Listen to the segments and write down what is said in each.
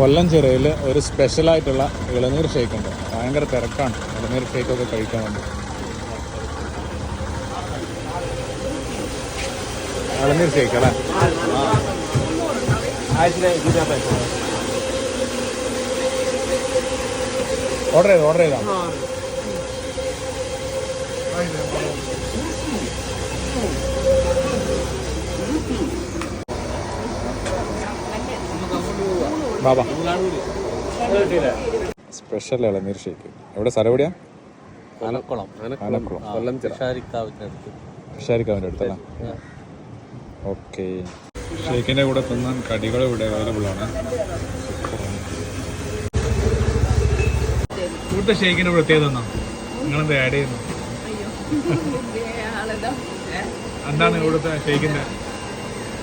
കൊല്ലം ചിറയിൽ ഒരു സ്പെഷ്യലായിട്ടുള്ള ഇളനീർ ഷേക്ക് ഉണ്ട്. ഭയങ്കര തിരക്കാണ് ഇളനീർ ഷേക്കൊക്കെ കഴിക്കാൻ വേണ്ടി. ഇളനീർ ഷേക്ക് അല്ലേ? ഓർഡർ ചെയ്താ ബാബാ. സ്പെഷ്യൽ ഇളനീർ ഷേക്ക്. എവിടെ സ്ഥലം എവിടെയാ? ആനക്കുളം, ഫിഷാരിക്കാവിൻ്റെ അടുത്തല്ല? ഓക്കെ. ഷേക്കിൻ്റെ കൂടെ തിന്നാൻ കടികൾ ഇവിടെ അവൈലബിൾ ആണ്. ഇവിടുത്തെ ഷേക്കിൻ്റെ പ്രത്യേകത എന്നാ? നിങ്ങളെന്താ ആഡ് ചെയ്യുന്നു? എന്താണ് ഇവിടുത്തെ ഷേക്കിൻ്റെ?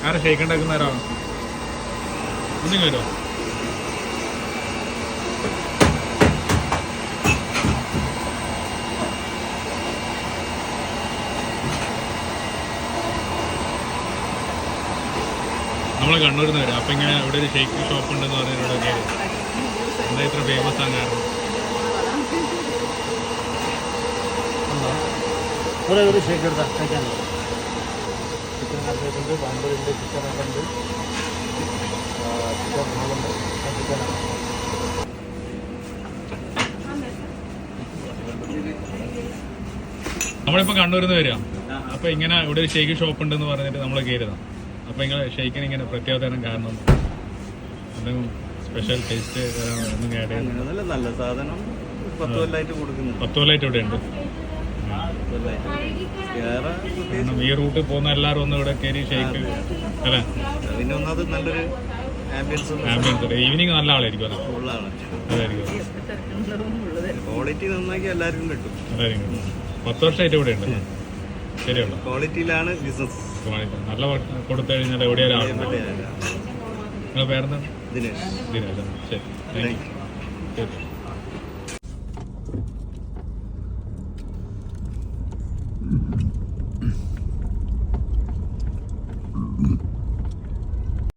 ആരാ ഷേക്ക് ഉണ്ടാക്കുന്നവരാണോ? ഒന്നും വരുമോ? നമ്മളെ കണ്ണൂരിൽ നിന്ന് വരും. അപ്പം ഇങ്ങനെ ഇവിടെ ഒരു ഷേക്ക് ഷോപ്പ് ഉണ്ടെന്ന് പറഞ്ഞാൽ ഇവിടെ കയറി. എന്താ ഇത്ര ഫേമസ് ആണ് കാരണം? ഒരു ഷേക്ക് എടുത്താൽ കഴിക്കാനുണ്ട്. ചിക്കൻ കട്ട്ലേറ്റുണ്ട്, പാമ്പറുണ്ട്, ചിക്കനൊക്കെ ഉണ്ട്, ചിക്കൻ റോളുണ്ട്, ചിക്കനാണ്. നമ്മളിപ്പോൾ കണ്ണൂരിൽ നിന്ന് വരിക. അപ്പം ഇങ്ങനെ ഇവിടെ ഒരു ഷേക്ക് ഷോപ്പ് ഉണ്ടെന്ന് പറഞ്ഞിട്ട് നമ്മൾ കയറിയതാണ്. അപ്പോൾ നിങ്ങൾ ഷേക്കിന് ഇങ്ങനെ പ്രത്യേകത തരം കാരണം എന്തെങ്കിലും സ്പെഷ്യൽ ടേസ്റ്റ് ഒന്നും ആഡ് ചെയ്യുന്നത്? നല്ല സാധനം 10 കൊല്ലമായിട്ട് കൊടുക്കുന്നു. 10 കൊല്ലമായിട്ട് ഇവിടെ ഉണ്ട്. ഈ റൂട്ടിൽ പോകുന്ന എല്ലാവരും ഒന്ന് ഇവിടെ കയറി ഷേക്ക് അല്ലേ? പിന്നെ ഒന്നത് നല്ലൊരു ആംബിയൻസ്. ഈവനിങ് നല്ല ആളായിരിക്കും. അതായിരിക്കും. ക്വാളിറ്റി നന്നാക്കി എല്ലാവർക്കും കിട്ടും. അതായിരിക്കും. 10 വർഷമായിട്ട് ഇവിടെ ഉണ്ട്. ശരിയുള്ള ക്വാളിറ്റിയിലാണ് ബിസിനസ്. നല്ല കൊടുത്തു കഴിഞ്ഞാൽ എവിടെയാലും ആളുണ്ട്. നിങ്ങളുടെ പേരെന്താണ്? ദിനേശ്. ശരി, താങ്ക് യു.